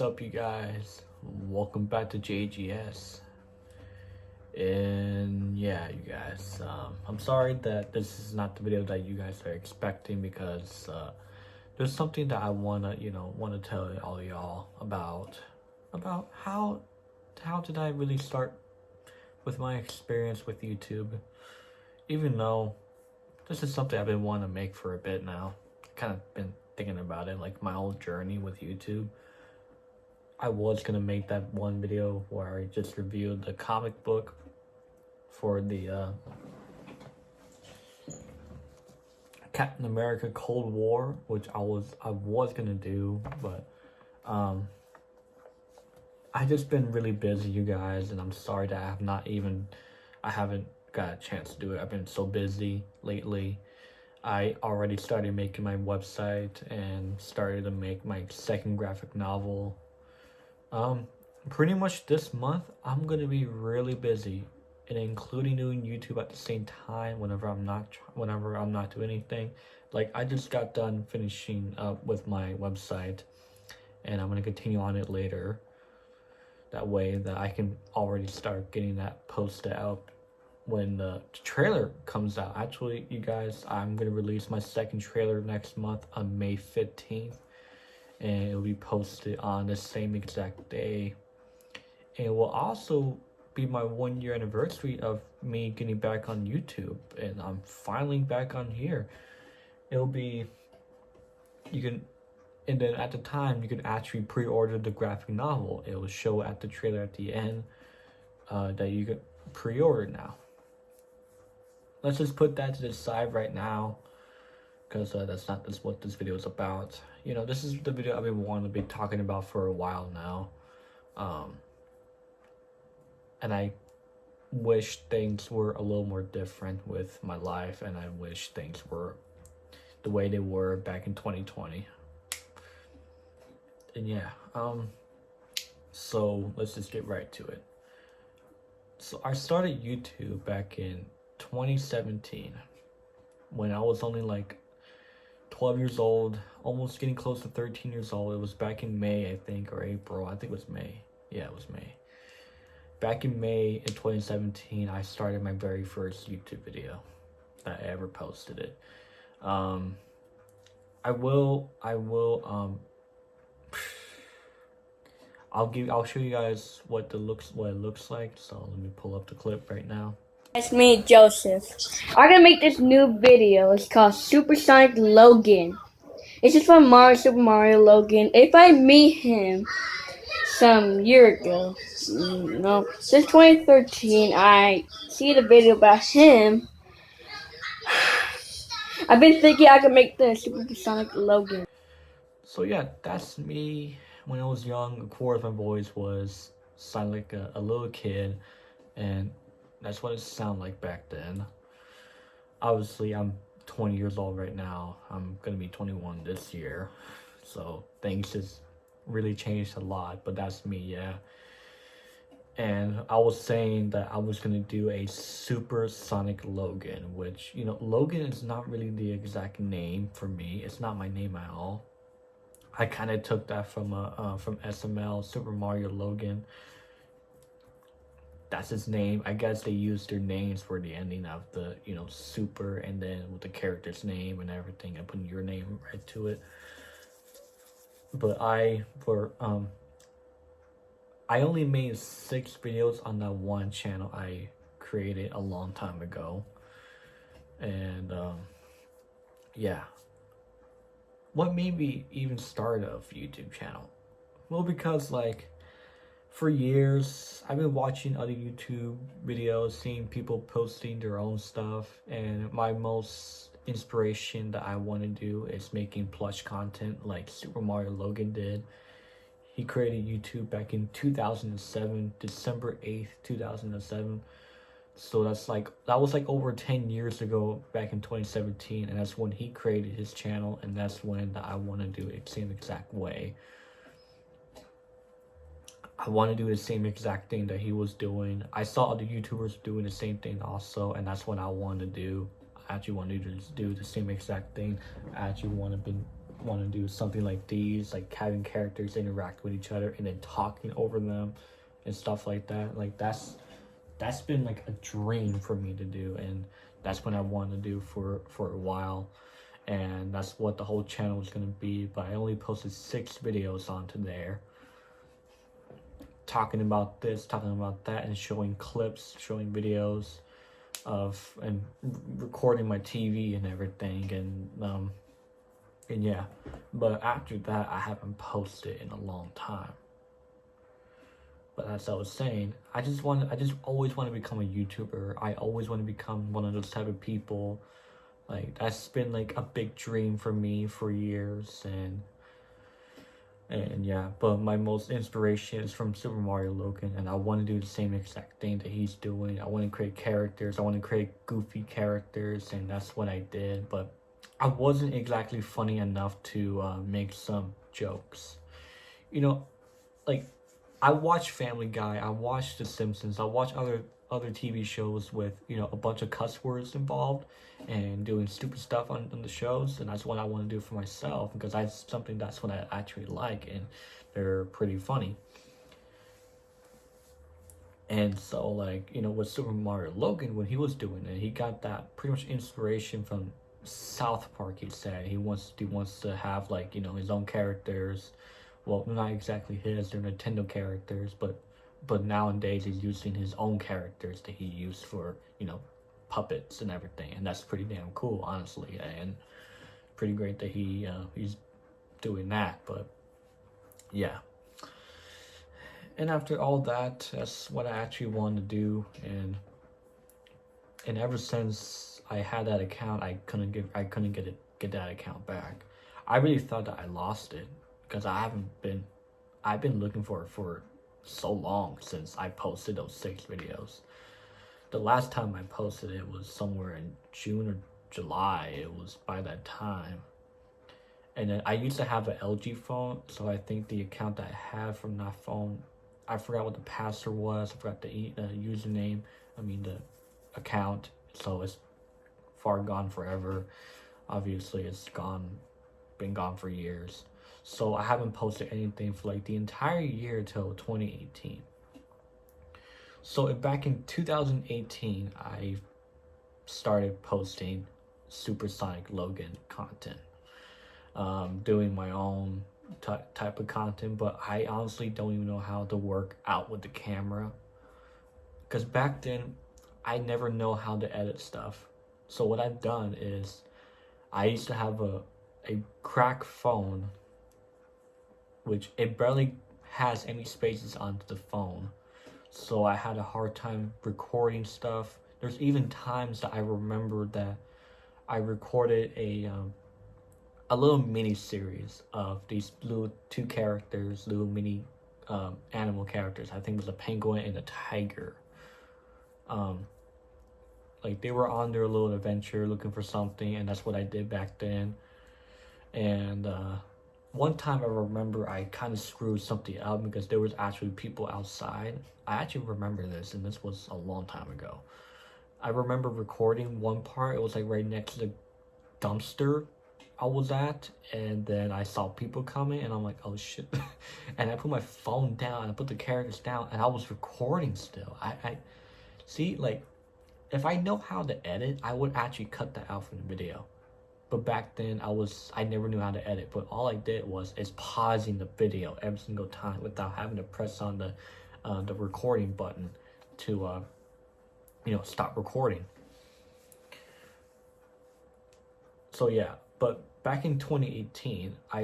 up, you guys? Welcome back to JGS. And yeah, you guys, I'm sorry that this is not the video that you guys are expecting because there's something that I wanna tell all y'all about how did I really start with my experience with YouTube, even though this is something I've been wanting to make for a bit now. Kind of been thinking about it, like my whole journey with YouTube. I was gonna make that one video where I just reviewed the comic book for the Captain America Cold War, which I was gonna do, but I just been really busy, you guys, and I'm sorry that I haven't got a chance to do it. I've been so busy lately. I already started making my website and started to make my second graphic novel. Pretty much this month, I'm gonna be really busy, and including doing YouTube at the same time whenever I'm not doing anything. Like, I just got done finishing up with my website, and I'm gonna continue on it later. That way that I can already start getting that posted out when the trailer comes out. Actually, you guys, I'm gonna release my second trailer next month on May 15th. And it'll be posted on the same exact day. And it will also be my 1-year anniversary of me getting back on YouTube, and I'm finally back on here. It'll be, and then at the time you can actually pre-order the graphic novel. It will show at the trailer at the end that you can pre-order now. Let's just put that to the side right now, because that's what this video is about. You know, this is the video I've been wanting to be talking about for a while now. And I wish things were a little more different with my life, and I wish things were the way they were back in 2020. And yeah, so let's just get right to it. So I started YouTube back in 2017 when I was only like 12 years old, almost getting close to 13 years old. It was back in May, I think, or April. I think it was May. Yeah, it was May. Back in May in 2017, I started my very first YouTube video that I ever posted it. I'll show you guys what it looks like. So let me pull up the clip right now. It's me, Joseph. I'm gonna make this new video. It's called Supersonic Logan. It's just from Super Mario Logan. If I meet him some year ago, since 2013, I see the video about him. I've been thinking I could make the Supersonic Logan. So yeah, that's me when I was young. Of course, my voice sounded like a little kid, and that's what it sounded like back then. Obviously, I'm 20 years old right now. I'm gonna be 21 this year, so things just really changed a lot, but that's me, yeah. And I was saying that I was gonna do a Supersonic Logan, which, you know, Logan is not really the exact name for me. It's not my name at all. I kind of took that from SML, Super Mario Logan. That's his name. I guess they used their names for the ending of the, super, and then with the character's name and everything, and putting your name right to it. But I only made 6 videos on that one channel I created a long time ago. And yeah. What made me even start a YouTube channel? Well, because for years, I've been watching other YouTube videos, seeing people posting their own stuff, and my most inspiration that I want to do is making plush content like Super Mario Logan did. He created YouTube back in 2007, December 8th, 2007. So that was over 10 years ago, back in 2017, and that's when he created his channel, and that's when I want to do it the same exact way. I want to do the same exact thing that he was doing. I saw other YouTubers doing the same thing also, and that's what I want to do. I actually want to do the same exact thing. I actually want to want to do something like these, like having characters interact with each other and then talking over them and stuff like that. Like that's been like a dream for me to do, and that's what I wanted to do for a while, and that's what the whole channel was gonna be. But I only posted 6 videos onto there, talking about this, talking about that, and showing clips, showing videos of and recording my TV and everything, and yeah. But after that, I haven't posted in a long time. But as I was saying, I just always want to become a YouTuber. I always want to become one of those type of people. Like, that's been like a big dream for me for years, and yeah. But my most inspiration is from Super Mario Logan, and I want to do the same exact thing that he's doing. I want to create characters. I want to create goofy characters, and that's what I did. But I wasn't exactly funny enough to make some jokes. You know, like, I watch Family Guy, I watch The Simpsons, I watch other TV shows with, you know, a bunch of cuss words involved and doing stupid stuff on the shows, and that's what I want to do for myself, because that's what I actually like, and they're pretty funny. And so, like, you know, with Super Mario Logan, when he was doing it, he got that pretty much inspiration from South Park. He said he wants to have, like, you know, his own characters. Well, not exactly his, they're Nintendo characters, but nowadays he's using his own characters that he used for, you know, puppets and everything, and that's pretty damn cool, honestly, and pretty great that he's doing that. But yeah. And after all that, that's what I actually wanted to do, and ever since I had that account, I couldn't get that account back. I really thought that I lost it, because I've been looking for it for so long since I posted those 6 videos. The last time I posted it was somewhere in June or July. It was by that time. And then I used to have an LG phone, so I think the account that I have from that phone, I forgot what the password was, I forgot the username, the account, so it's far gone forever. Obviously, it's been gone for years. So I haven't posted anything for like the entire year till 2018. So back in 2018, I started posting Supersonic Logan content, doing my own type of content, but I honestly don't even know how to work out with the camera, because back then I never know how to edit stuff. So what I've done is I used to have a crack phone, which it barely has any spaces onto the phone, so I had a hard time recording stuff. There's even times that I remember that I recorded a little mini series of these little 2 characters, little mini animal characters. I think it was a penguin and a tiger. Like, they were on their little adventure looking for something, and that's what I did back then. And one time I remember I kind of screwed something up, because there was actually people outside. I actually remember this, and this was a long time ago. I remember recording one part. It was like right next to the dumpster I was at, and then I saw people coming, and I'm like, oh shit. And I put my phone down, and I put the characters down, and I was recording still. I see, like, if I know how to edit, I would actually cut that out from the video. But back then, I never knew how to edit. But all I did is pausing the video every single time without having to press on the recording button to stop recording. So yeah, but back in 2018, I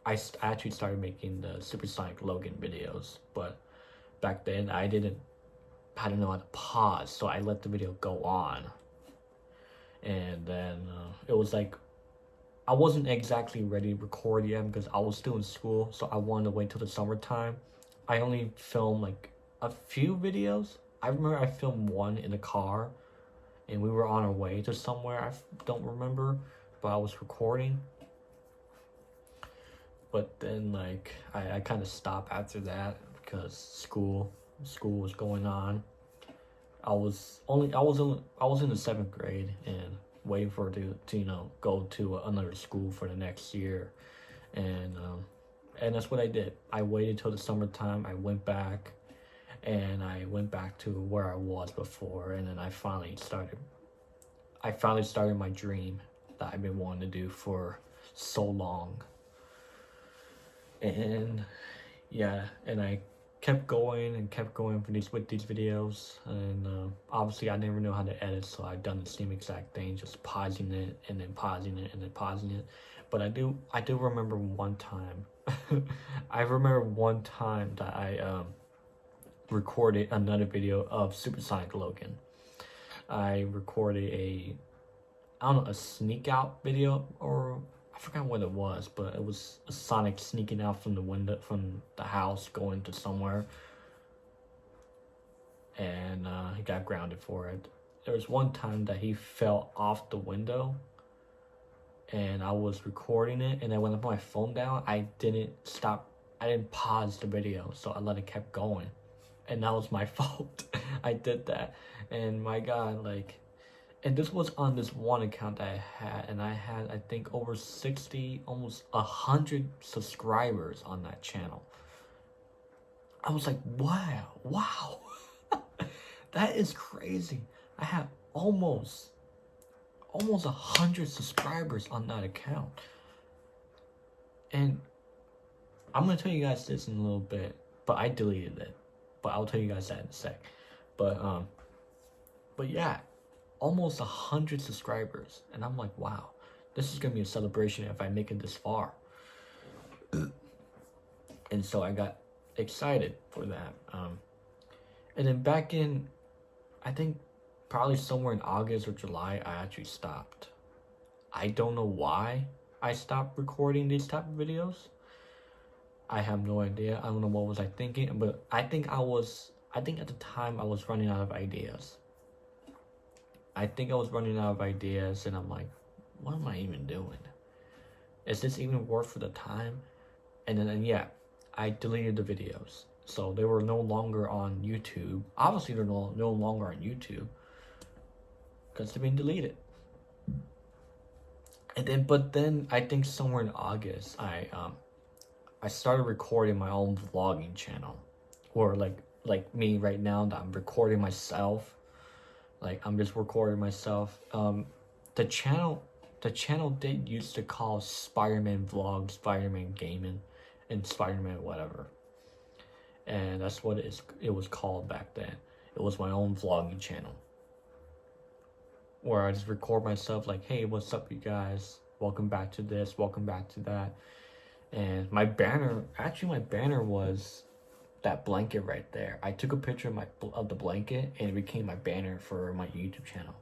actually started making the Supersonic Logan videos. But back then, I didn't know how to pause, so I let the video go on. And then it was like I wasn't exactly ready to record yet, because I was still in school, so I wanted to wait till the summertime. I only filmed like a few videos. I remember I filmed one in the car, and we were on our way to somewhere. I don't remember, but I was recording. But then, like, I kind of stopped after that, because school was going on. I was in the 7th grade, and waiting for it to go to another school for the next year, and that's what I did. I waited till the summertime. I went back, and I went back to where I was before, and then I finally started my dream that I've been wanting to do for so long. And yeah, and I kept going with these videos, and obviously I never know how to edit, so I've done the same exact thing, just pausing it and then pausing it and then pausing it. But I do remember one time I remember one time that I recorded another video of Supersonic Logan. I recorded a sneak out video, or I forgot what it was, but it was a Sonic sneaking out from the window, from the house, going to somewhere, and he got grounded for it. There was one time that he fell off the window, and I was recording it, and then when I put my phone down, I didn't pause the video, so I let it kept going, and that was my fault. I did that, and my God, like, and this was on this one account that I had, and I had, I think, over 60, almost 100 subscribers on that channel. I was like, wow, that is crazy. I have almost 100 subscribers on that account. And I'm gonna tell you guys this in a little bit, but I deleted it. But I'll tell you guys that in a sec. But yeah, almost 100 subscribers, and I'm like, wow, this is gonna be a celebration if I make it this far. And so I got excited for that. And then back in, I think probably somewhere in August or July, I actually stopped. I don't know why I stopped recording these type of videos. I have no idea. I don't know what was I thinking, but I think at the time I was running out of ideas. And I'm like, what am I even doing? Is this even worth the time? And then yeah, I deleted the videos. So they were no longer on YouTube. Obviously they're no longer on YouTube, because they've been deleted. And then I think somewhere in August, I started recording my own vlogging channel, or like me right now, that I'm recording myself. Like, I'm just recording myself. The channel did used to call Spider-Man Vlogs, Spider-Man Gaming, and Spider-Man whatever. And that's what it was called back then. It was my own vlogging channel, where I just record myself like, hey, what's up, you guys? Welcome back to this, welcome back to that. And my banner was that blanket right there. I took a picture of the blanket, and it became my banner for my YouTube channel.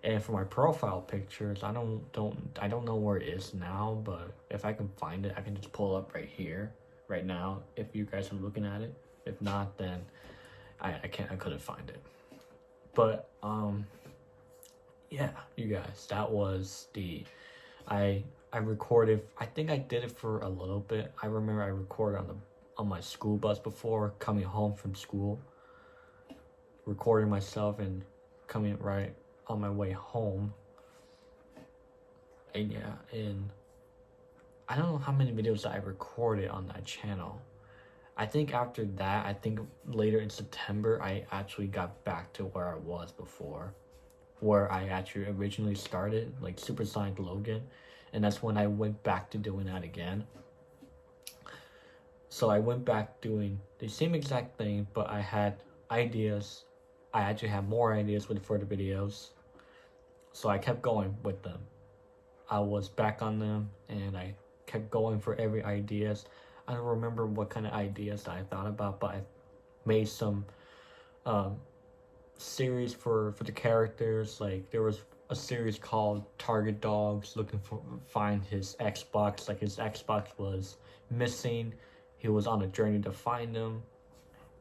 And for my profile pictures, I don't know where it is now, but if I can find it, I can just pull it up right here, right now, if you guys are looking at it. If not, then I couldn't find it. But yeah, you guys, that was I recorded. I think I did it for a little bit. I remember I recorded on my school bus before, coming home from school, recording myself and coming right on my way home. And yeah, and I don't know how many videos I recorded on that channel. I think after that, I think later in September, I actually got back to where I was before, where I actually originally started, like Supersonic Logan. And that's when I went back to doing that again. So I went back doing the same exact thing, but I had ideas. I actually had more ideas for the videos. So I kept going with them. I was back on them, and I kept going for every ideas. I don't remember what kind of ideas that I thought about, but I made some series for the characters. Like, there was a series called Target Dogs, looking for find his Xbox. Like, his Xbox was missing. He was on a journey to find him,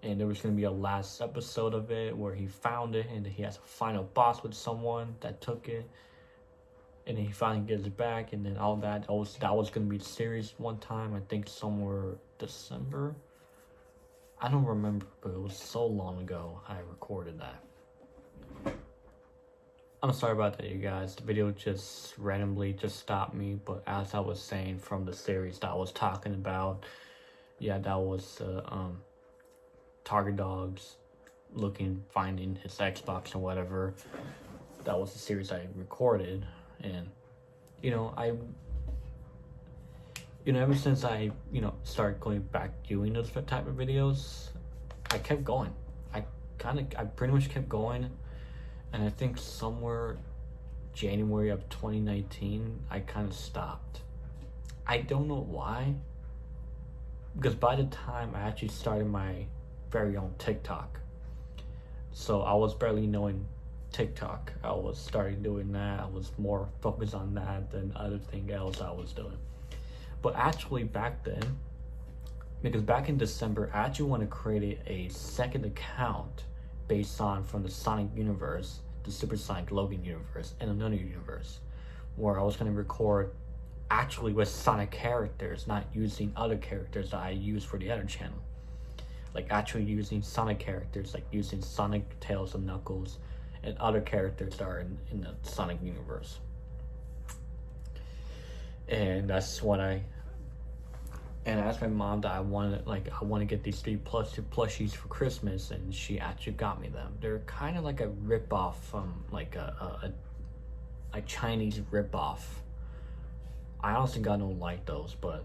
and there was going to be a last episode of it where he found it, and he has a final boss with someone that took it, and then he finally gets it back, and then all that. That was going to be the series one time, I think somewhere December. I don't remember, but it was so long ago I recorded that. I'm sorry about that, you guys. The video just randomly just stopped me, but as I was saying from the series that I was talking about, yeah, that was Target Dogs finding his Xbox or whatever. That was the series I recorded, and ever since I started going back doing those type of videos, I kept going. I pretty much kept going, and I think somewhere January of 2019 I kind of stopped. I don't know why, because by the time I actually started my very own TikTok, so I was barely knowing TikTok. I was starting doing that. I was more focused on that than other thing else I was doing. But actually back then, because back in December, I actually want to create a second account based on from the Sonic universe, the Super Sonic Logan universe, and another universe, where I was going to record actually with Sonic characters, not using other characters that I use for the other channel. Like actually using Sonic characters, like using Sonic, Tails, and Knuckles, and other characters that are in the Sonic universe. And that's what I asked my mom that I want to get these 3 plushies for Christmas, and she actually got me them. They're kind of like a rip-off from like a Chinese rip-off. I honestly don't like those, but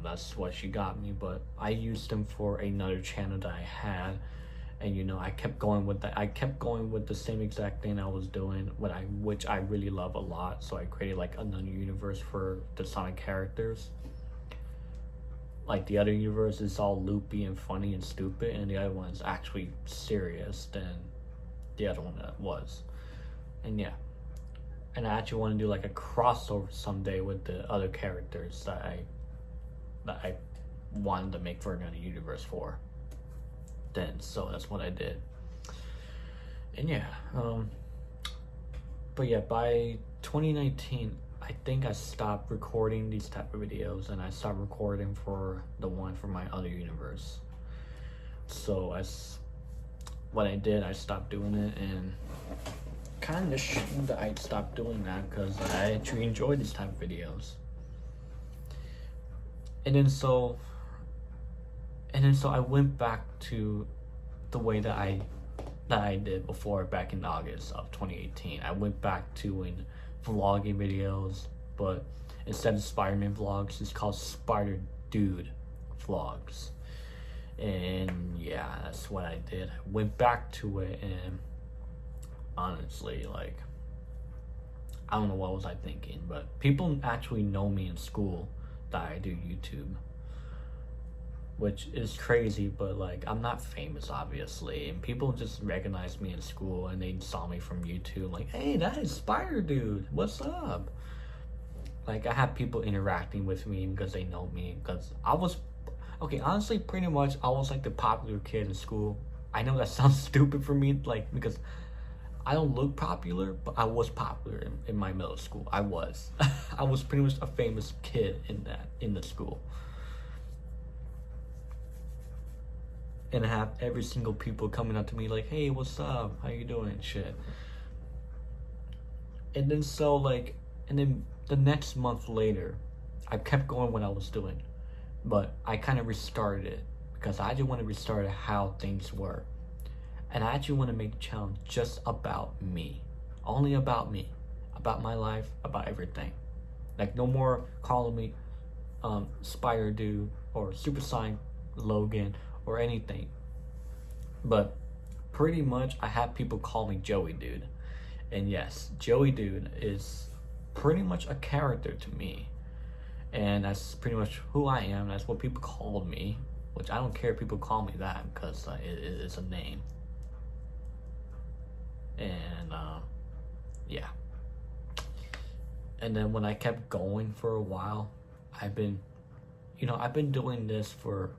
that's what she got me. But I used them for another channel that I had, and I kept going with that. I kept going with the same exact thing I was doing, which I really love a lot. So I created like another universe for the Sonic characters. Like the other universe is all loopy and funny and stupid, and the other one is actually serious than the other one that was. And yeah, and I actually want to do like a crossover someday with the other characters that I wanted to make for another universe for. Then so that's what I did. And yeah, but yeah, by 2019 I think I stopped recording these type of videos, and I stopped recording for the one for my other universe. So what I did, I stopped doing it, and kind of ashamed that I stopped doing that, because I actually enjoy these type of videos. And then so I went back to the way that I did before, back in August of 2018. I went back to doing vlogging videos, but instead of Spider-Man vlogs, it's called Spider Dude vlogs. And yeah, that's what I did. I went back to it, and honestly, like, I don't know what was I thinking, but people actually know me in school that I do YouTube, which is crazy, but like, I'm not famous obviously, and people just recognize me in school, and they saw me from YouTube, like, hey, that is Spider Dude, what's up? Like, I have people interacting with me because they know me, because honestly, pretty much I was like the popular kid in school. I know that sounds stupid for me, like, because I don't look popular, but I was popular in my middle school. I was I was pretty much a famous kid in the school. And I have every single people coming up to me like, hey, what's up? How you doing? Shit. And then the next month later, I kept going what I was doing. But I kind of restarted it, because I just want to restart how things were. And I actually want to make a channel just about me. Only about me. About my life, about everything. Like, no more calling me Spider Dude or Super Sonic Logan or anything. But pretty much I have people call me Joey Dude. And yes, Joey Dude is pretty much a character to me. And that's pretty much who I am. That's what people call me. Which I don't care if people call me that, because it's a name. And yeah. And then when I kept going for a while, I've been doing this for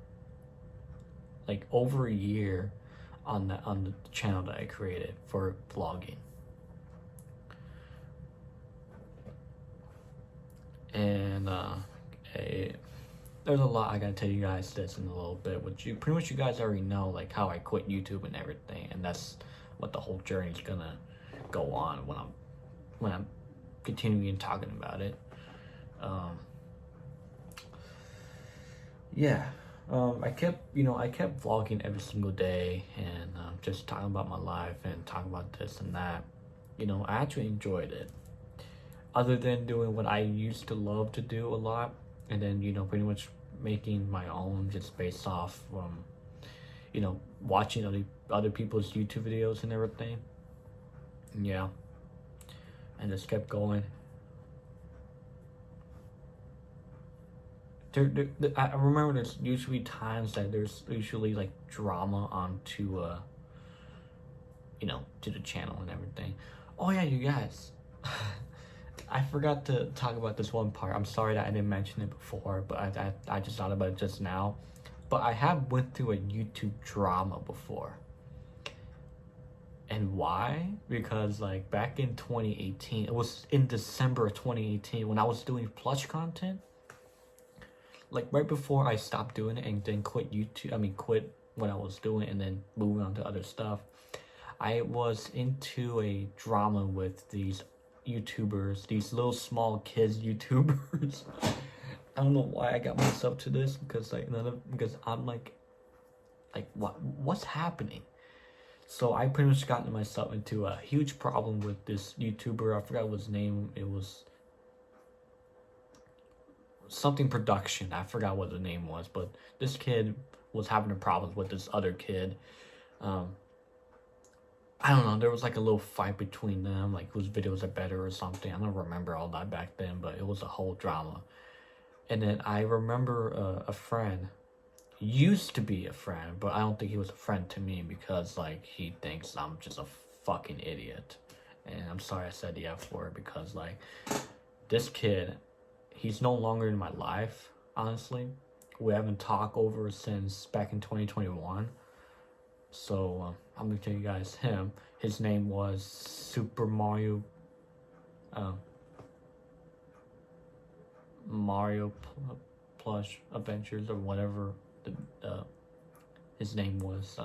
like over a year on the channel that I created for vlogging. And there's a lot I gotta tell you guys this in a little bit, which pretty much you guys already know, like how I quit YouTube and everything, and that's what the whole journey is gonna go on when I'm when I'm continuing talking about it. Yeah. I kept vlogging every single day and just talking about my life and talking about this and that. I actually enjoyed it. Other than doing what I used to love to do a lot, and then pretty much making my own just based off watching other people's YouTube videos and everything. Yeah, and just kept going. I remember there's usually times that there's usually like drama onto to the channel and everything. Oh yeah, you guys. I forgot to talk about this one part. I'm sorry that I didn't mention it before, but I just thought about it just now. But I have went through a YouTube drama before. And why? Because like back in 2018, it was in December of 2018 when I was doing plush content. Like right before I stopped doing it and then quit what I was doing and then moving on to other stuff. I was into a drama with these YouTubers, these little small kids YouTubers. I don't know why I got myself to this because because I'm like what's happening? So I pretty much gotten myself into a huge problem with this YouTuber. I forgot what his name. It was something production. I forgot what the name was, but this kid was having a problem with this other kid. I don't know, there was like a little fight between them, like whose videos are better or something. I don't remember all that back then, but it was a whole drama. And then I remember a friend, used to be a friend, but I don't think he was a friend to me because like he thinks I'm just a fucking idiot. And I'm sorry I said the F word because like this kid, he's no longer in my life, honestly. We haven't talked over since back in 2021. So I'm gonna tell you guys him. His name was Super Mario Plush Adventures or whatever his name was.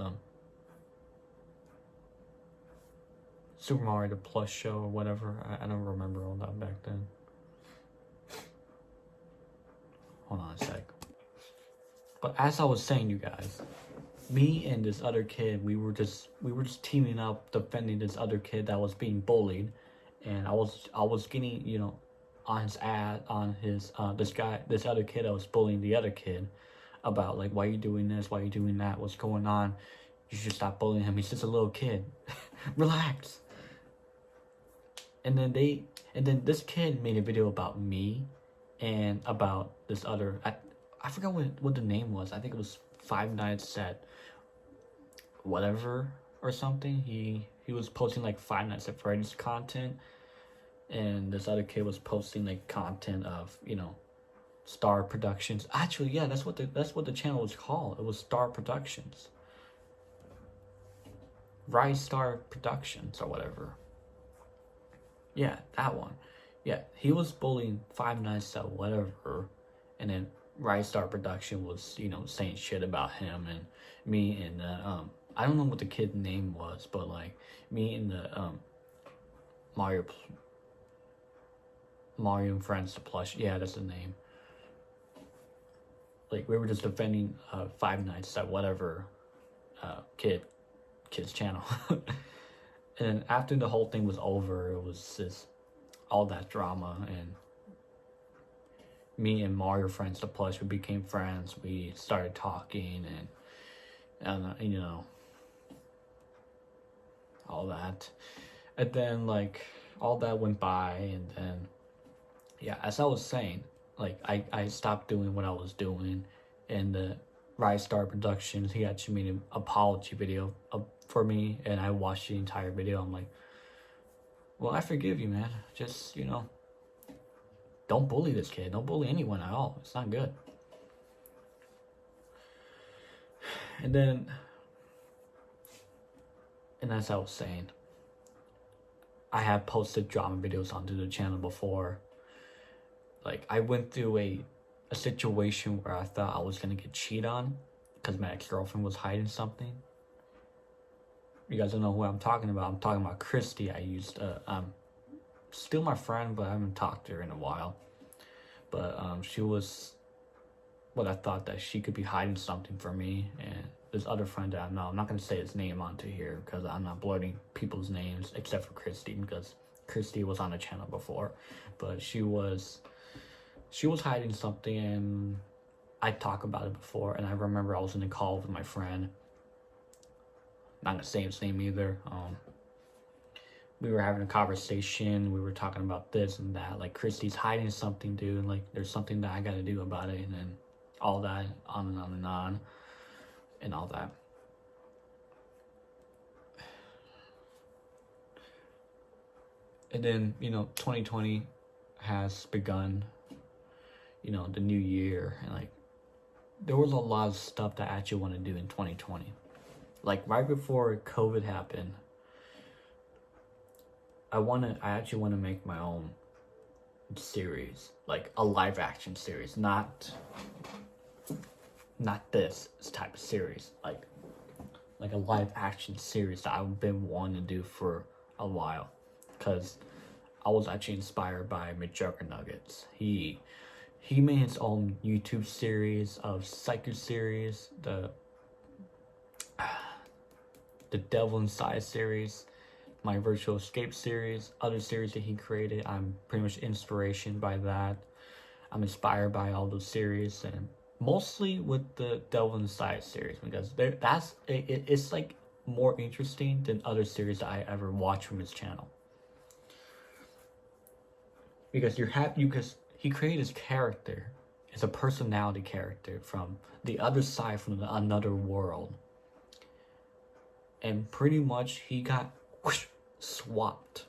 Super Mario the Plush Show or whatever. I don't remember all that back then. Hold on a sec. But as I was saying, you guys, me and this other kid, we were just teaming up defending this other kid that was being bullied, and I was getting on his ad on his this other kid that was bullying the other kid about like, why are you doing this, why are you doing that, what's going on, you should stop bullying him, he's just a little kid. Relax. And then this kid made a video about me and about this other, I forgot what the name was. I think it was Five Nights at whatever or something. He was posting like Five Nights at Freddy's content, and this other kid was posting like content of Star Productions. Actually, yeah, that's what the channel was called. It was Star Productions, Rise Star Productions or whatever. Yeah, that one. Yeah, he was bullying Five Nights at whatever, and then Rise Star Production was saying shit about him and me and I don't know what the kid's name was, but like me and the Mario and Friends the Plush, yeah, that's the name. Like we were just defending Five Nights at whatever kid's channel. And after the whole thing was over, it was just all that drama, and me and Mario Friends the Plush, we became friends. We started talking and all that. And then like all that went by, and then yeah, as I was saying, like I stopped doing what I was doing, and the Rise Star Productions, he actually made an apology video for me, and I watched the entire video. I'm like, well, I forgive you, man. Just don't bully this kid. Don't bully anyone at all. It's not good. And as I was saying, I have posted drama videos onto the channel before. Like I went through a situation where I thought I was gonna get cheated on because my ex-girlfriend was hiding something. You guys don't know who I'm talking about. I'm talking about Christy. I used still my friend, but I haven't talked to her in a while. But she was what I thought that she could be hiding something from me. And this other friend that I know, I'm not gonna say his name onto here because I'm not blurting people's names except for Christy, because Christy was on the channel before. But she was hiding something, and I talked about it before. And I remember I was in a call with my friend. Not gonna say his name either. We were having a conversation. We were talking about this and that. Like, Christy's hiding something, dude. Like, there's something that I gotta do about it, and then all that, on and on and on, and all that. And then, 2020 has begun. The new year, and like, there was a lot of stuff that I actually want to do in 2020. Like, right before COVID happened, I actually want to make my own series, like a live action series, not this type of series, like a live action series that I've been wanting to do for a while, because I was actually inspired by McJuggernuggets. He made his own YouTube series of Psycho series, the Devil Inside series, my Virtual Escape series, other series that he created. I'm pretty much inspiration by that. I'm inspired by all those series, and mostly with the Devil Inside series, because it's like more interesting than other series that I ever watched from his channel. Because he created his character as a personality character from the other side, from another world. And pretty much he got swapped.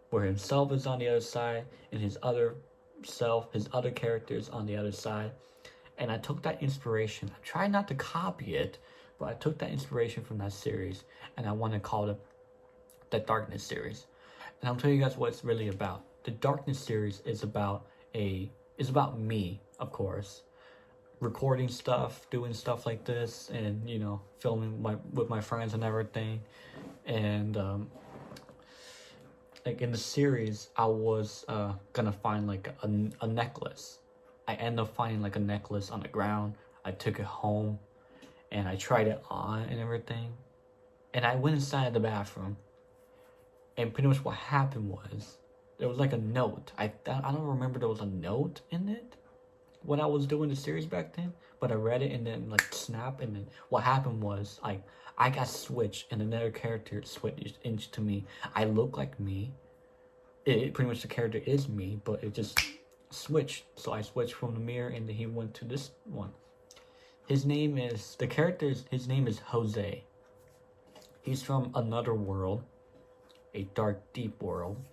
Where himself is on the other side, and his other characters on the other side. And I took that inspiration. I tried not to copy it, but I took that inspiration from that series, and I want to call it the Darkness series. And I'll tell you guys what it's really about. The Darkness series is about me, of course, recording stuff, doing stuff like this, and filming with my friends and everything. And like, in the series, I was gonna find like a necklace. I ended up finding like a necklace on the ground. I took it home, and I tried it on and everything. And I went inside the bathroom, and pretty much what happened was, there was like a note. I don't remember there was a note in it when I was doing the series back then, but I read it and then like snap, and then what happened was, like, I got switched and another character switched into me. I look like me. It pretty much, the character is me, but it just switched. So I switched from the mirror, and then he went to this one. His name is Jose. He's from another world, a dark, deep world.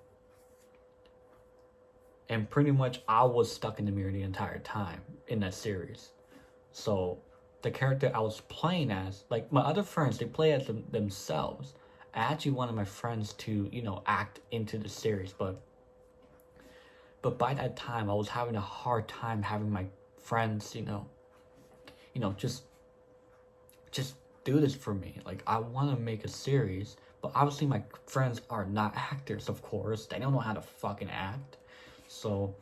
And pretty much I was stuck in the mirror the entire time in that series. So the character I was playing as, like, my other friends, they play as themselves. I actually wanted my friends to, act into the series, but by that time I was having a hard time having my friends, just do this for me. Like, I want to make a series, but obviously my friends are not actors, of course. They don't know how to fucking act. So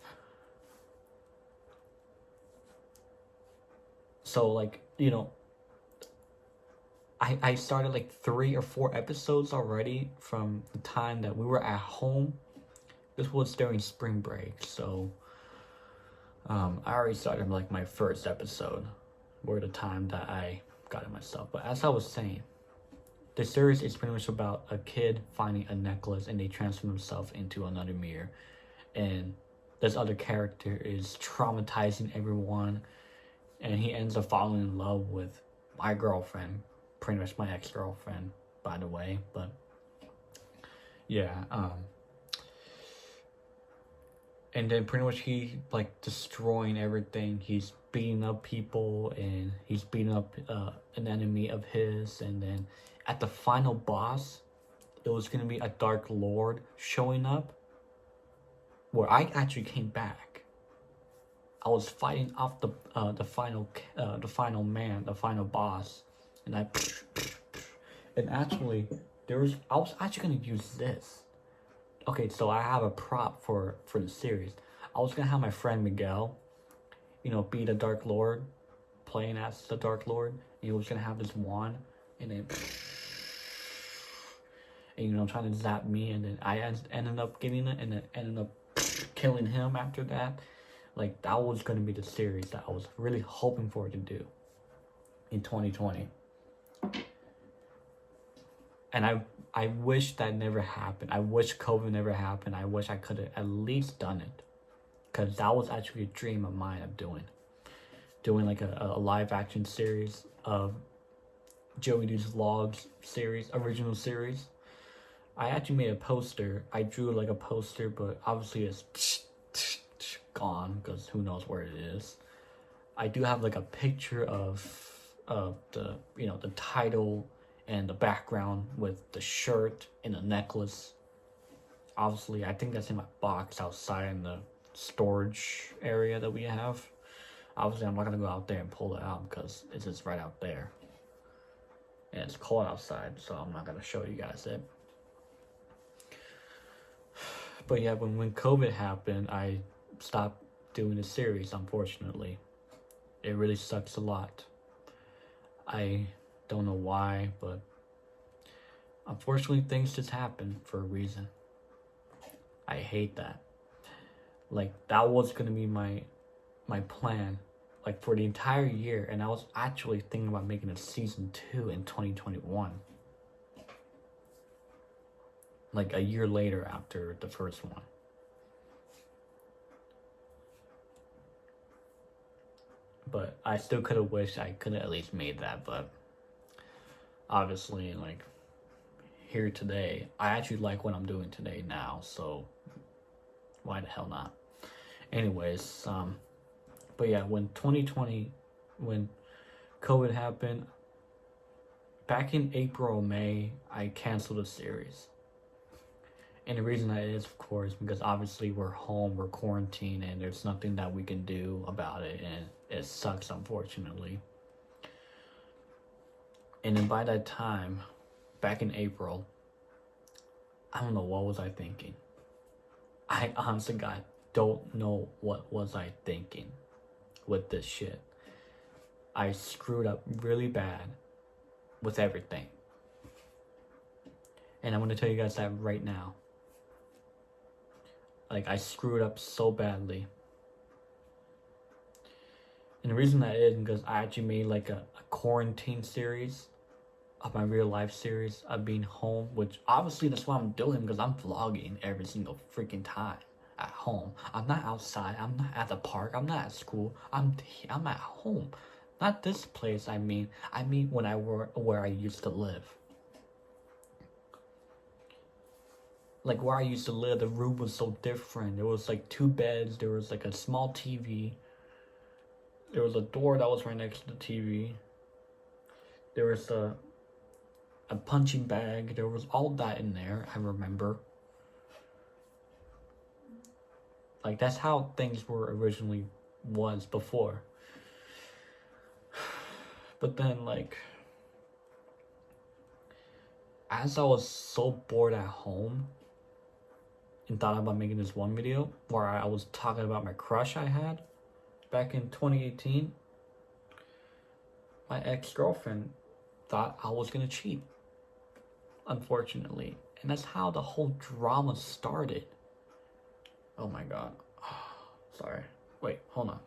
like, I started like 3 or 4 episodes already from the time that we were at home. This was during spring break, so I already started like my first episode, or the time that I got it myself. But as I was saying, the series is pretty much about a kid finding a necklace, and they transform themselves into another mirror. And this other character is traumatizing everyone, and he ends up falling in love with my girlfriend, pretty much my ex-girlfriend, by the way. But yeah, and then pretty much he like destroying everything. He's beating up people, and he's beating up an enemy of his. And then at the final boss, it was gonna be a Dark Lord showing up, where I actually came back. I was fighting off the final boss, and actually I was actually gonna use this okay, so I have a prop for the series. I was gonna have my friend Miguel, be the Dark Lord, playing as the Dark Lord. He was gonna have this wand, and then, and trying to zap me, and then I ended up getting it, and then ended up killing him after that. Like, that was gonna be the series that I was really hoping for to do in 2020. And I wish that never happened. I wish COVID never happened. I wish I could have at least done it, because that was actually a dream of mine of doing like a live action series of Joey D's Vlogs series, original series. I actually made a poster. I drew like a poster, but obviously it's gone because who knows where it is. I do have like a picture of the the title and the background with the shirt and the necklace. Obviously, I think that's in my box outside in the storage area that we have. Obviously, I'm not gonna go out there and pull it out because it's just right out there. And it's cold outside, so I'm not gonna show you guys it. But yeah, when COVID happened, I stopped doing the series, unfortunately. It really sucks a lot. I don't know why, but unfortunately things just happen for a reason. I hate that. Like, that was gonna be my plan, like, for the entire year, and I was actually thinking about making a season 2 in 2021. Like a year later after the first one. But I still could have wished I could have at least made that, but obviously, like, here today, I actually like what I'm doing today now, so why the hell not? Anyways, but yeah, when 2020, when COVID happened, back in April or May, I canceled the series. And the reason that is, of course, because obviously we're home, we're quarantined, and there's nothing that we can do about it, and it sucks, unfortunately. And then by that time, back in April, I don't know what was I thinking. I honestly, God, don't know what was I thinking with this shit. I screwed up really bad with everything. And I'm going to tell you guys that right now. Like, I screwed up so badly. And the reason that is because I actually made like a quarantine series of my real life series of being home, which obviously that's what I'm doing because I'm vlogging every single freaking time at home. I'm not outside. I'm not at the park. I'm not at school. I'm at home. Not this place. I mean when I were where I used to live. Like, where I used to live, the room was so different. There was like 2 beds. There was like a small TV. There was a door that was right next to the TV. There was a punching bag. There was all that in there, I remember. Like, that's how things were originally was before. But then, like, as I was so bored at home and thought about making this one video where I was talking about my crush I had back in 2018, my ex-girlfriend thought I was gonna cheat, unfortunately. And that's how the whole drama started. Oh my god. Sorry. Wait, hold on.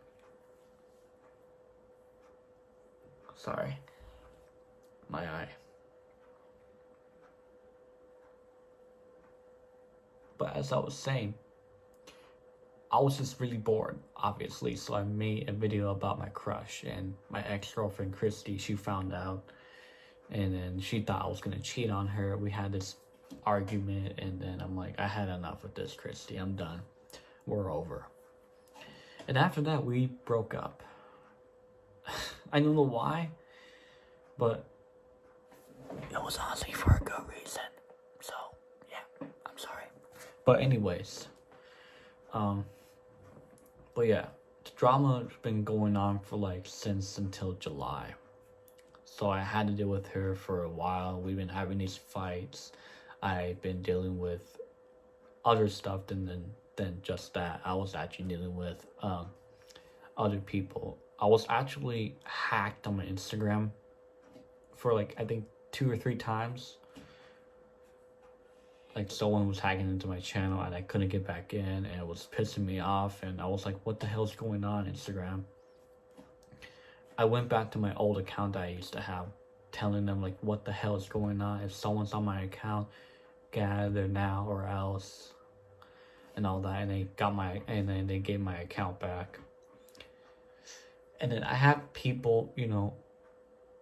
Sorry. My eye. But as I was saying, I was just really bored, obviously, so I made a video about my crush, and my ex-girlfriend Christy, she found out, and then she thought I was gonna cheat on her. We had this argument, and then I'm like, I had enough with this, Christy. I'm done. We're over. And after that, we broke up. I don't know why, but it was honestly for a good reason. So, yeah, I'm sorry. But anyways, but yeah, the drama's been going on for like since until July. So I had to deal with her for a while. We've been having these fights. I've been dealing with other stuff than just that. I was actually dealing with other people. I was actually hacked on my Instagram for like, I think 2 or 3 times. Like, someone was hacking into my channel and I couldn't get back in, and it was pissing me off, and I was like, what the hell's going on, Instagram? I went back to my old account that I used to have, telling them like, what the hell is going on? If someone's on my account, get out of there now or else, and all that. And then they gave my account back. And then I have people,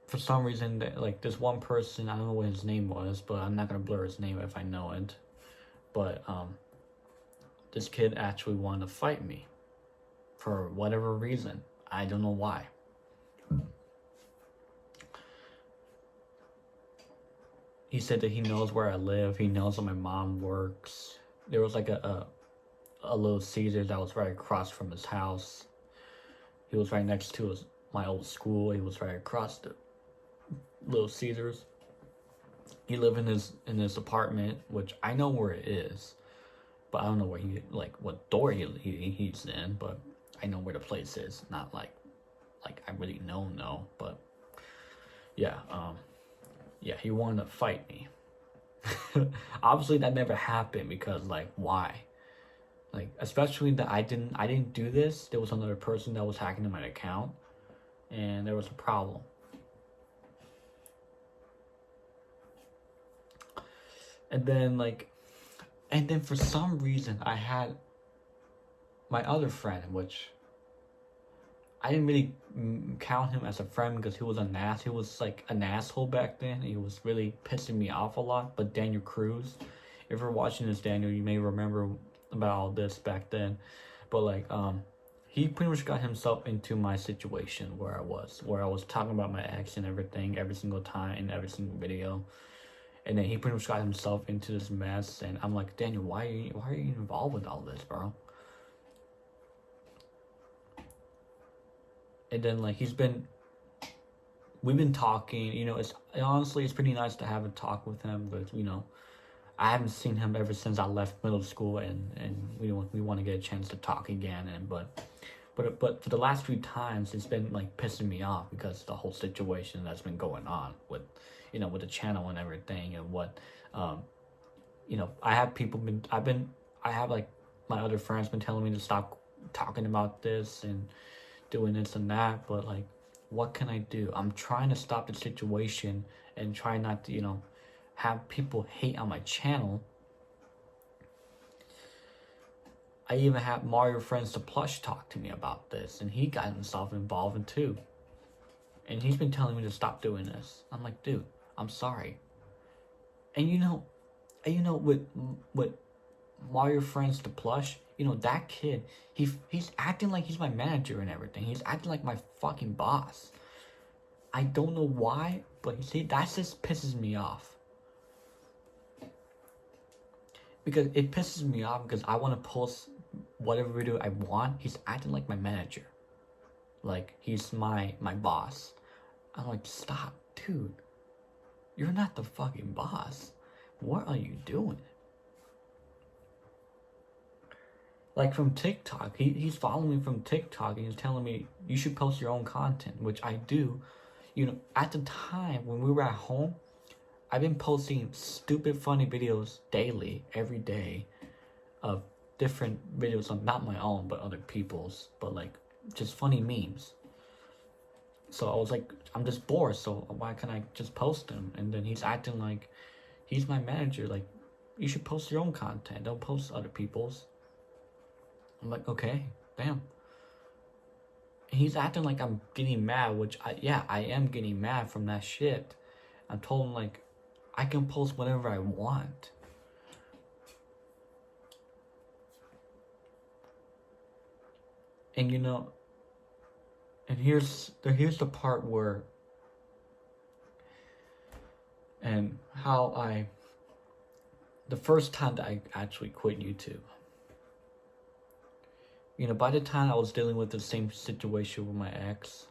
for some reason, that, like, this one person, I don't know what his name was, but I'm not gonna blur his name if I know it. But this kid actually wanted to fight me for whatever reason. I don't know why. He said that he knows where I live. He knows where my mom works. There was like a Little Caesars that was right across from his house. He was right next to my old school. He was right across the Little Caesars. He lived in his apartment, which I know where it is, but I don't know where what door he's in. But I know where the place is. Not like I really know. But yeah, yeah, he wanted to fight me. Obviously, that never happened because, like, why? Like, especially that I didn't do this. There was another person that was hacking my account, and there was a problem. And then for some reason I had my other friend, which I didn't really count him as a friend because he was he was like an asshole back then. He was really pissing me off a lot. But Daniel Cruz, if you're watching this, Daniel, you may remember about all this back then. But he pretty much got himself into my situation where I was talking about my ex and everything every single time in every single video. And then he pretty much got himself into this mess, and I'm like, Daniel, why are you involved with all this, bro? And then we've been talking, it's honestly, it's pretty nice to have a talk with him, but I haven't seen him ever since I left middle school, and we want to get a chance to talk again, but for the last few times, it's been like pissing me off because the whole situation that's been going on with with the channel and everything, and what I have like my other friends been telling me to stop talking about this and doing this and that, but like, what can I do? I'm trying to stop the situation and try not to have people hate on my channel. I even had Mario Friends to Plush talk to me about this, and he got himself involved in too. And he's been telling me to stop doing this. I'm like, dude, I'm sorry. And with Mario Friends to Plush, that kid, he's acting like he's my manager and everything. He's acting like my fucking boss. I don't know why, but that just pisses me off. Because it pisses me off because I want to post whatever video I want. He's acting like my manager. Like, he's my boss. I'm like, stop, dude. You're not the fucking boss. What are you doing? Like, from TikTok, he's following me from TikTok, and he's telling me you should post your own content, which I do. At the time when we were at home, I've been posting stupid funny videos daily, every day, of different videos, not my own, but other people's, but like just funny memes. So I was like, I'm just bored, so why can't I just post them? And then he's acting like he's my manager, like, you should post your own content, don't post other people's. I'm like, okay, damn. And he's acting like I'm getting mad, which I am getting mad from that shit. I told him, like, I can post whatever I want. And and here's the part where, and how the first time that I actually quit YouTube. By the time I was dealing with the same situation with my ex,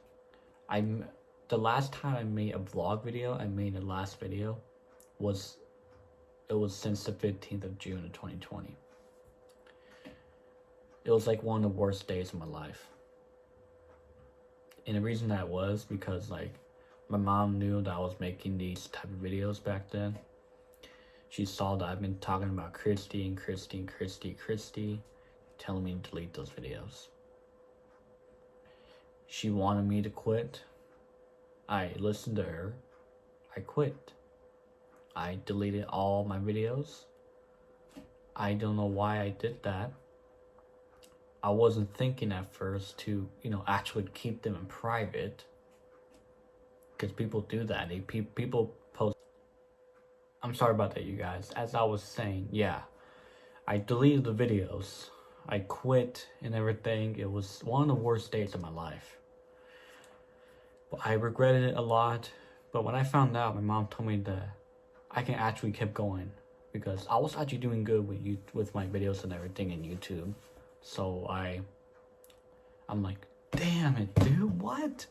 the last time I made a vlog video, the last video, was since the 15th of June of 2020. It was like one of the worst days of my life. And the reason that was because like my mom knew that I was making these type of videos back then. She saw that I've been talking about Christy and Christy and Christy, telling me to delete those videos. She wanted me to quit. I listened to her. I quit. I deleted all my videos. I don't know why I did that. I wasn't thinking at first to, actually keep them in private. Because people do that. People post. I'm sorry about that, you guys. As I was saying, yeah, I deleted the videos. I quit and everything. It was one of the worst days of my life. But I regretted it a lot. But when I found out, my mom told me that I can actually keep going. Because I was actually doing good with my videos and everything in YouTube. So I'm like, damn it, dude, what?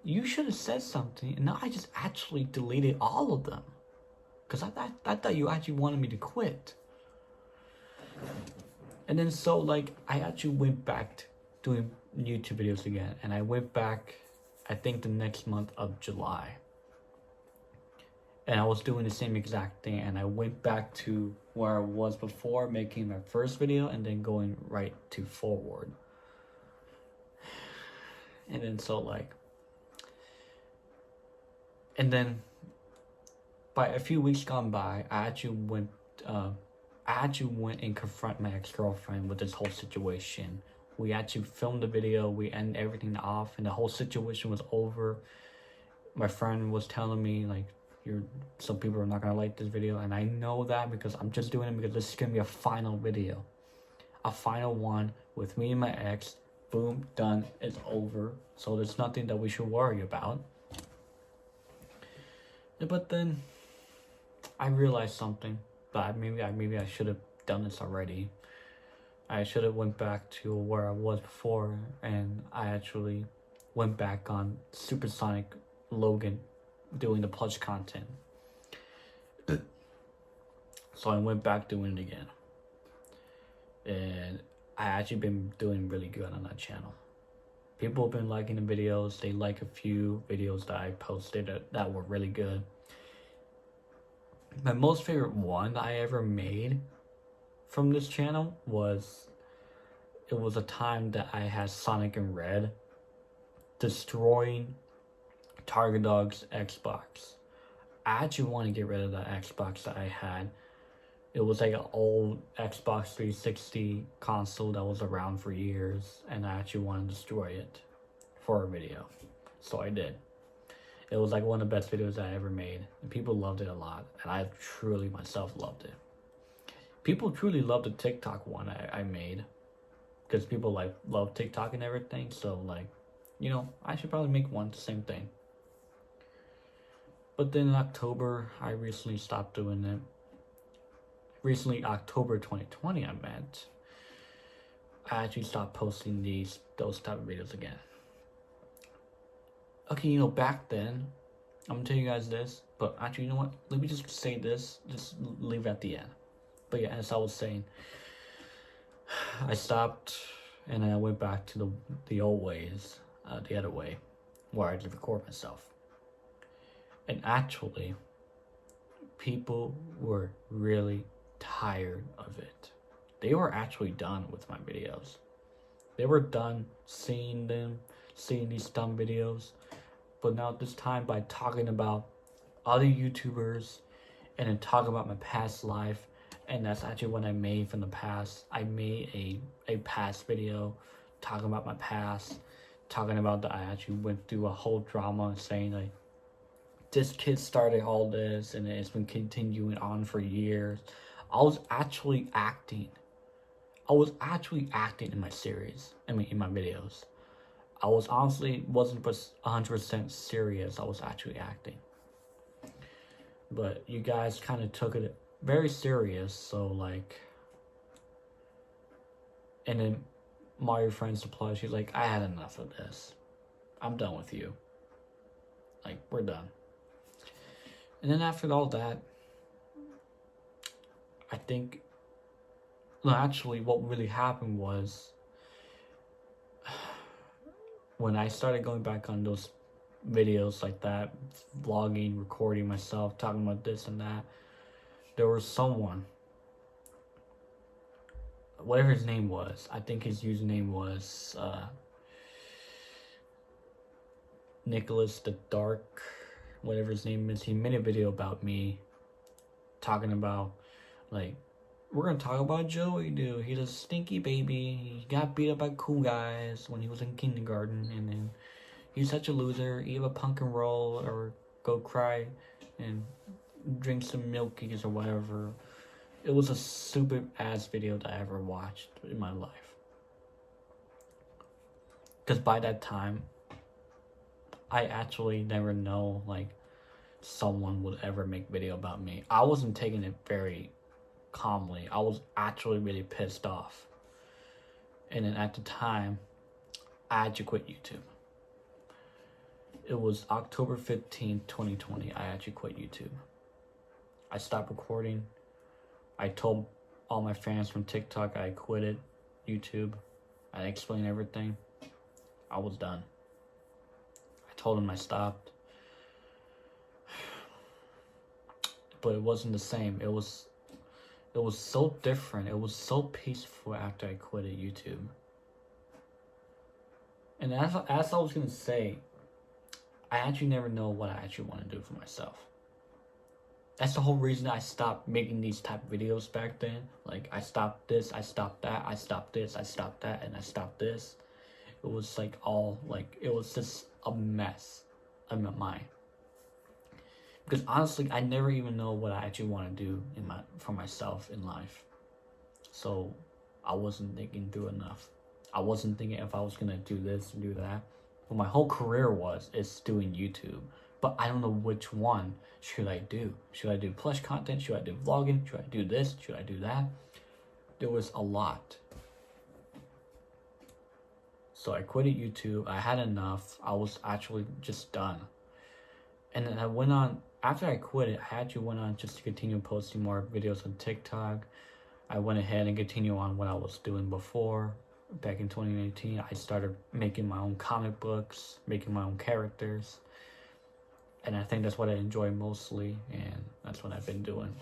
You should have said something. And now I just actually deleted all of them. Because I thought you actually wanted me to quit. And then so like, I actually went back to doing YouTube videos again. And I went back, I think the next month of July. And I was doing the same exact thing, and I went back to where I was before, making my first video and then going right to forward. And then so like, and then by a few weeks gone by, I actually went and confront my ex-girlfriend with this whole situation. We actually filmed the video, we ended everything off, and the whole situation was over. My friend was telling me like, some people are not gonna like this video, and I know that because I'm just doing it because this is gonna be a final video, a final one with me and my ex. Boom, done, it's over. So there's nothing that we should worry about. But then I realized something, but maybe I should have done this already. I should have went back to where I was before, and I actually went back on Supersonic Logan doing the plush content. So I went back doing it again. And I actually been doing really good on that channel. People have been liking the videos. They like a few videos that I posted that were really good. My most favorite one I ever made from this channel was, it was a time that I had Sonic and Red destroying Target Dog's Xbox. I actually want to get rid of that Xbox that I had. It was like an old Xbox 360 console that was around for years, and I actually want to destroy it for a video. So I did. It was like one of the best videos I ever made, and people loved it a lot, and I truly myself loved it. People truly loved the TikTok one I made, because people like love TikTok and everything. So like, I should probably make one the same thing. But then in October, I recently stopped doing it. Recently, October 2020, I actually stopped posting those type of videos again. Okay, back then, I'm gonna tell you guys this, but actually, you know what? Let me just say this, just leave it at the end. But yeah, as I was saying, I stopped, and then I went back to the old ways, the other way, where I could record myself. And actually, people were really tired of it. They were actually done with my videos. They were done seeing these dumb videos. But now this time, by talking about other YouTubers and then talking about my past life, and that's actually what I made from the past. I made a past video talking about my past, talking about that I actually went through a whole drama, saying like, this kid started all this and it's been continuing on for years. I was actually acting. In my series. In my videos. I was honestly wasn't 100% serious. I was actually acting. But you guys kind of took it very serious. So like, and then my friend Supply, she's like, I had enough of this. I'm done with you. Like, we're done. And then after all that, I think no, actually, what really happened was when I started going back on those videos like that, vlogging, recording myself, talking about this and that, there was someone, whatever his name was, I think his username was Nicholas the Dark, whatever his name is. He made a video about me talking about, like, we're gonna talk about Joey, dude. He's a stinky baby. He got beat up by cool guys when he was in kindergarten, and then he's such a loser. Eat a punk and roll or go cry and drink some milkies or whatever. It was a stupid ass video that I ever watched in my life. Because by that time, I actually never know, like, someone would ever make video about me. I wasn't taking it very calmly. I was actually really pissed off. And then at the time, I had to quit YouTube. It was October 15th, 2020. I actually quit YouTube. I stopped recording. I told all my fans from TikTok I quitted YouTube. I explained everything. I was done. I told them I stopped. But it wasn't the same. It was so different. It was so peaceful after I quit YouTube. And as I was gonna say, I actually never know what I actually want to do for myself. That's the whole reason I stopped making these type of videos back then. Like, I stopped this, I stopped that, I stopped this, I stopped that, and I stopped this. It was like all, like, it was just a mess in my mind. Because honestly, I never even know what I actually want to do for myself in life. So I wasn't thinking through enough. I wasn't thinking if I was gonna do this and do that. But my whole career is doing YouTube. But I don't know which one should I do. Should I do plush content? Should I do vlogging? Should I do this? Should I do that? There was a lot. So I quit YouTube. I had enough. I was actually just done. And then I went on, after I quit it, I actually went on just to continue posting more videos on TikTok. I went ahead and continued on what I was doing before. Back in 2018, I started making my own comic books, making my own characters. And I think that's what I enjoy mostly, and that's what I've been doing.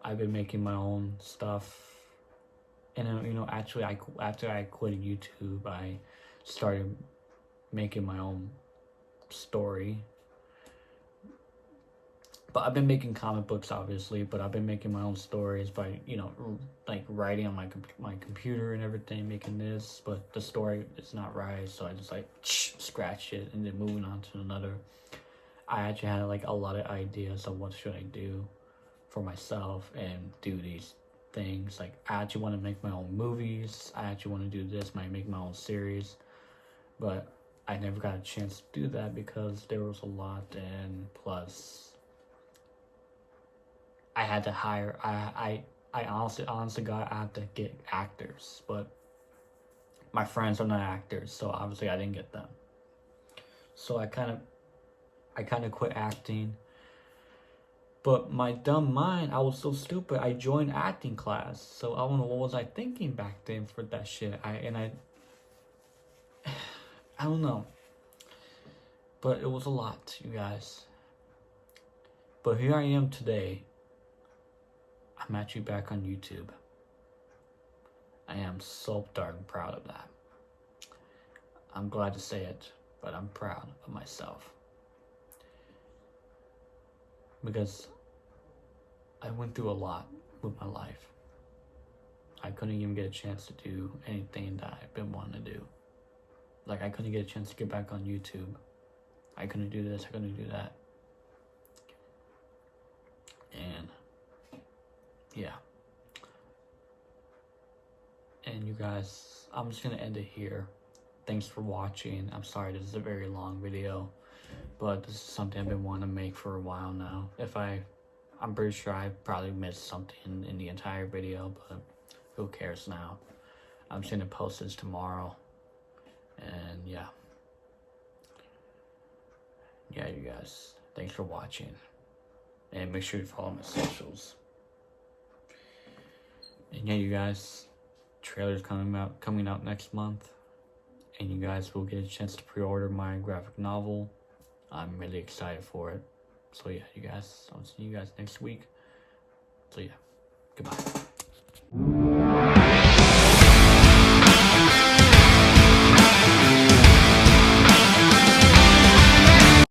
I've been making my own stuff. And, you know, actually, after I quit YouTube, I started making my own story. But I've been making comic books, obviously, but I've been making my own stories by, you know, like writing on my computer and everything, making this, but the story is not right, so I just like scratch it and then moving on to another. I actually had like a lot of ideas of what should I do for myself and do these things. Like, I actually want to make my own movies. I actually want to do this, make my own series, but I never got a chance to do that because there was a lot, and plus I had to hire, I honestly God, I had to get actors, but my friends are not actors, so obviously I didn't get them. So I kind of quit acting. But my dumb mind, I was so stupid. I joined acting class, so I don't know what was I thinking back then for that shit. I don't know. But it was a lot, you guys. But here I am today. I'm actually back on YouTube. I am so darn proud of that. I'm glad to say it, but I'm proud of myself. Because I went through a lot with my life. I couldn't even get a chance to do anything that I've been wanting to do. Like, I couldn't get a chance to get back on YouTube. I couldn't do this, I couldn't do that. And yeah. And you guys, I'm just gonna end it here. Thanks for watching. I'm sorry this is a very long video, but this is something I've been wanting to make for a while now. I'm pretty sure I probably missed something in the entire video, but who cares now? I'm just gonna post this tomorrow. And yeah, you guys, thanks for watching, and make sure you follow my socials. And yeah, you guys, trailer's coming out next month, and you guys will get a chance to pre-order my graphic novel. I'm really excited for it. So yeah, you guys, I'll see you guys next week. So yeah, goodbye.